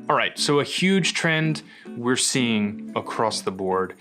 All right, so a huge trend we're seeing across the board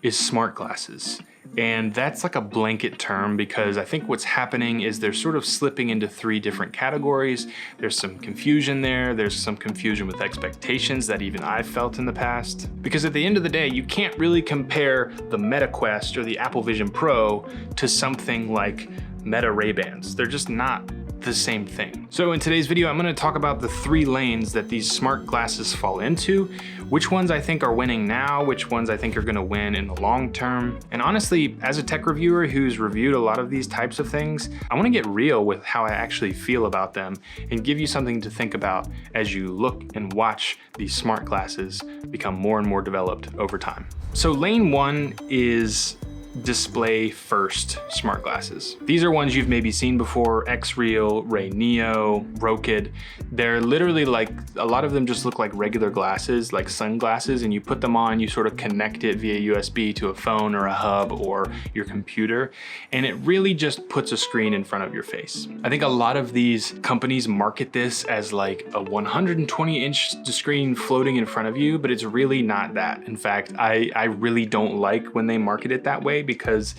is smart glasses. And that's like a blanket term because I think what's happening is they're sort of slipping into 3 different categories. There's some confusion there. There's some confusion with expectations that even I've felt in the past. Because at the end of the day, you can't really compare the Meta Quest or the Apple Vision Pro to something like Meta Ray-Bans. They're just not the same thing. So in today's video, I'm gonna talk about the 3 lanes that these smart glasses fall into, which ones I think are winning now, which ones I think are gonna win in the long term. And honestly, as a tech reviewer who's reviewed a lot of these types of things, I wanna get real with how I actually feel about them and give you something to think about as you look and watch these smart glasses become more and more developed over time. So lane 1 is display first smart glasses. These are ones you've maybe seen before: X-Real, Ray Neo, Rokid. They're literally like, a lot of them just look like regular glasses, like sunglasses, and you put them on, you sort of connect it via USB to a phone or a hub or your computer, and it really just puts a screen in front of your face. I think a lot of these companies market this as like a 120-inch screen floating in front of you, but it's really not that. In fact, I really don't like when they market it that way, because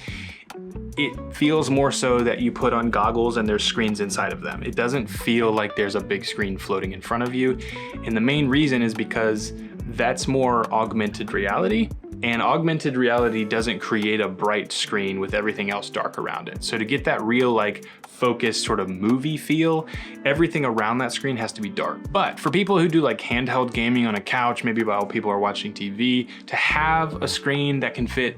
it feels more so that you put on goggles and there's screens inside of them. It doesn't feel like there's a big screen floating in front of you. And the main reason is because that's more augmented reality, and augmented reality doesn't create a bright screen with everything else dark around it. So to get that real like focused sort of movie feel, everything around that screen has to be dark. But for people who do like handheld gaming on a couch, maybe while people are watching TV, to have a screen that can fit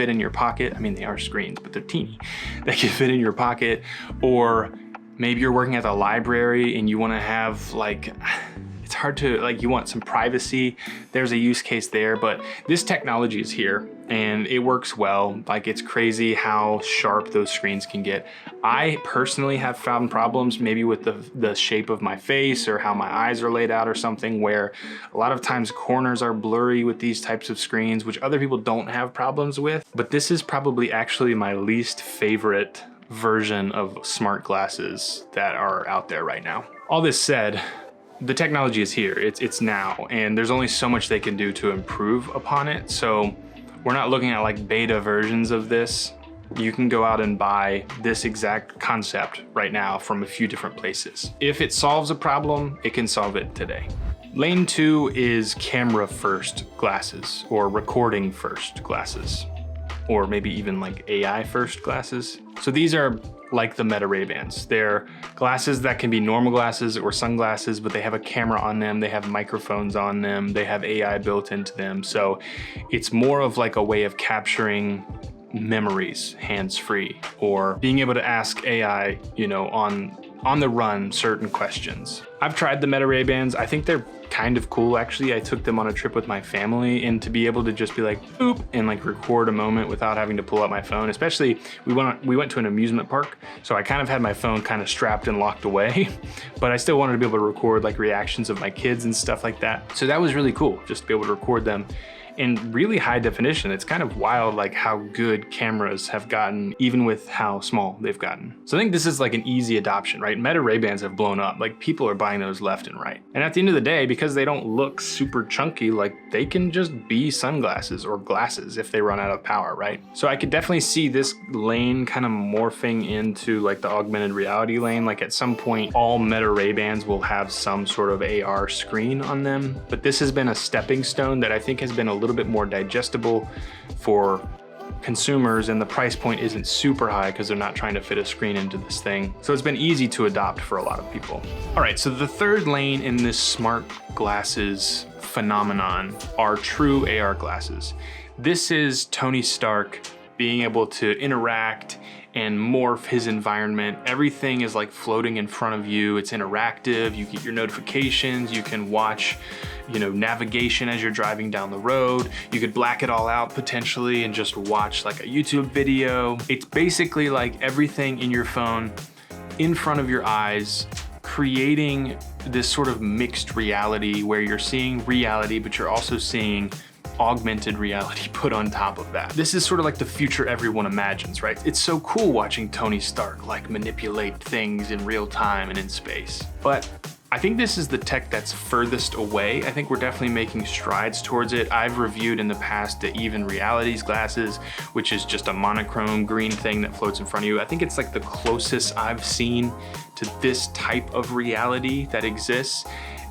in your pocket. I mean, they are screens, but they're teeny, that can fit in your pocket. Or maybe you're working at the library and you want to have like, it's hard to, like, you want some privacy. There's a use case there, but this technology is here and it works well. Like, it's crazy how sharp those screens can get. I personally have found problems maybe with the shape of my face or how my eyes are laid out or something, where a lot of times corners are blurry with these types of screens, which other people don't have problems with. But this is probably actually my least favorite version of smart glasses that are out there right now. All this said, the technology is here, it's now, and there's only so much they can do to improve upon it. So we're not looking at like beta versions of this. You can go out and buy this exact concept right now from a few different places. If it solves a problem, it can solve it today. Lane 2 is camera first glasses, or recording first glasses, or maybe even like AI first glasses. So these are like the Meta Ray-Bans. They're glasses that can be normal glasses or sunglasses, but they have a camera on them, they have microphones on them, they have AI built into them. So it's more of like a way of capturing memories hands-free, or being able to ask AI, you know, on the run certain questions. I've tried the Meta Ray-Bans. I think they're kind of cool, actually. I took them on a trip with my family, and to be able to just be like, boop, and like record a moment without having to pull out my phone, especially we went to an amusement park, so I kind of had my phone kind of strapped and locked away, but I still wanted to be able to record like reactions of my kids and stuff like that. So that was really cool, just to be able to record them in really high definition. It's kind of wild like how good cameras have gotten, even with how small they've gotten. So I think this is like an easy adoption, right? Meta Ray-Bans have blown up, like people are buying those left and right. And at the end of the day, because they don't look super chunky, like they can just be sunglasses or glasses if they run out of power, right? So I could definitely see this lane kind of morphing into like the augmented reality lane. Like at some point, all Meta Ray-Bans will have some sort of AR screen on them. But this has been a stepping stone that I think has been a little bit more digestible for consumers, and the price point isn't super high because they're not trying to fit a screen into this thing. So it's been easy to adopt for a lot of people. All right, so the third lane in this smart glasses phenomenon are true AR glasses. This is Tony Stark being able to interact and morph his environment. Everything is like floating in front of you. It's interactive. You get your notifications. You can watch, you know, navigation as you're driving down the road. You could black it all out potentially and just watch like a YouTube video. It's basically like everything in your phone in front of your eyes, creating this sort of mixed reality where you're seeing reality, but you're also seeing augmented reality put on top of that. This is sort of like the future everyone imagines, right? It's so cool watching Tony Stark like manipulate things in real time and in space. But I think this is the tech that's furthest away. I think we're definitely making strides towards it. I've reviewed in the past the Even Realities glasses, which is just a monochrome green thing that floats in front of you. I think it's like the closest I've seen to this type of reality that exists.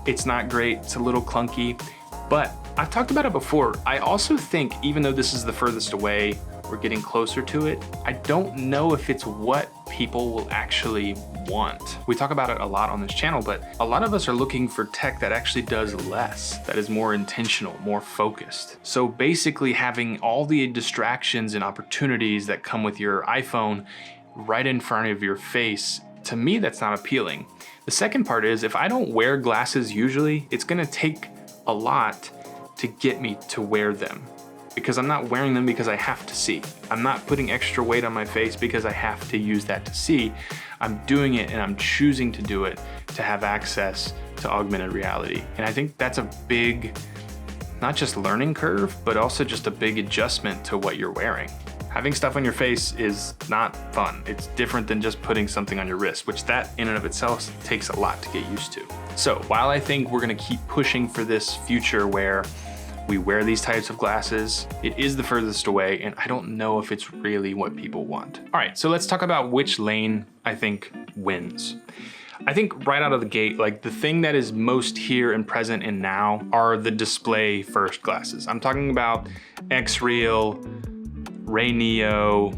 It's not great, it's a little clunky, but I've talked about it before. I also think, even though this is the furthest away, we're getting closer to it, I don't know if it's what people will actually want. We talk about it a lot on this channel, but a lot of us are looking for tech that actually does less, that is more intentional, more focused. So basically having all the distractions and opportunities that come with your iPhone right in front of your face, to me, that's not appealing. The second part is, if I don't wear glasses usually, it's gonna take a lot to get me to wear them, because I'm not wearing them because I have to see. I'm not putting extra weight on my face because I have to use that to see. I'm doing it and I'm choosing to do it to have access to augmented reality. And I think that's a big, not just learning curve, but also just a big adjustment to what you're wearing. Having stuff on your face is not fun. It's different than just putting something on your wrist, which that in and of itself takes a lot to get used to. So while I think we're gonna keep pushing for this future where we wear these types of glasses, it is the furthest away, and I don't know if it's really what people want. All right, so let's talk about which lane I think wins. I think right out of the gate, like the thing that is most here and present and now are the display first glasses. I'm talking about X-Real, Ray Neo,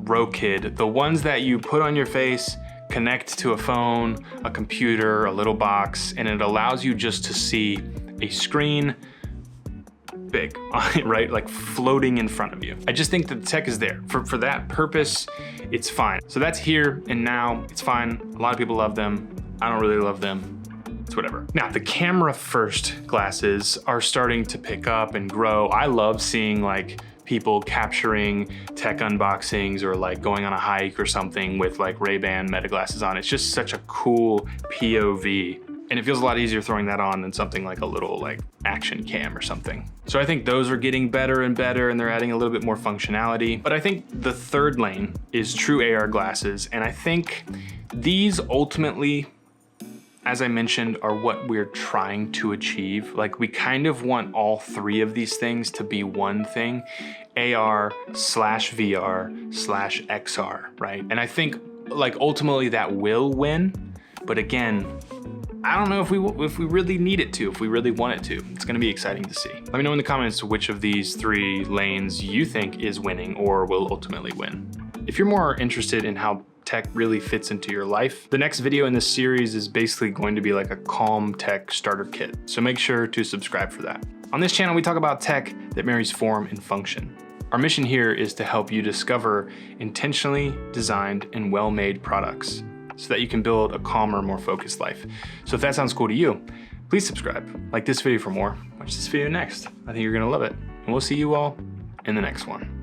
Rokid, the ones that you put on your face, connect to a phone, a computer, a little box, and it allows you just to see a screen big, right? Like floating in front of you. I just think that the tech is there. For that purpose, it's fine. So that's here and now, it's fine. A lot of people love them. I don't really love them. It's whatever. Now, the camera first glasses are starting to pick up and grow. I love seeing like people capturing tech unboxings or like going on a hike or something with like Ray-Ban Meta glasses on. It's just such a cool POV. And it feels a lot easier throwing that on than something like a little like action cam or something. So I think those are getting better and better, and they're adding a little bit more functionality. But I think the third lane is true AR glasses. And I think these ultimately, as I mentioned, are what we're trying to achieve. Like we kind of want all three of these things to be one thing, AR/VR/XR, right? And I think like ultimately that will win. But again, I don't know if we really need it to, if we really want it to. It's gonna be exciting to see. Let me know in the comments which of these three lanes you think is winning or will ultimately win. If you're more interested in how tech really fits into your life, the next video in this series is basically going to be like a calm tech starter kit. So make sure to subscribe for that. On this channel, we talk about tech that marries form and function. Our mission here is to help you discover intentionally designed and well-made products, so that you can build a calmer, more focused life. So if that sounds cool to you, please subscribe, like this video for more, watch this video next. I think you're gonna love it. And we'll see you all in the next one.